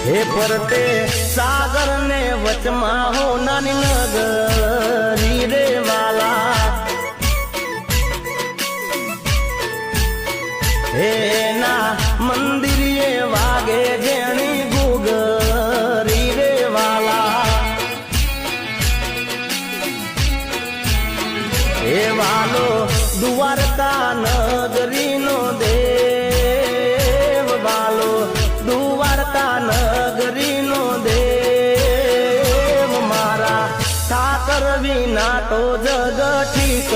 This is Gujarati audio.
હે પરતે સાગર ને વચમાં હો નાની નગરી રે વાલા હે ના મંદિરે વાગે જેણી ગુગરી રે વાલા હે વાલો દ્વારકા નગરીનો દેવ વાલો દ્વારકા નગરીનો દેવ મારા ઠાકર વિના તો જગ ઠીક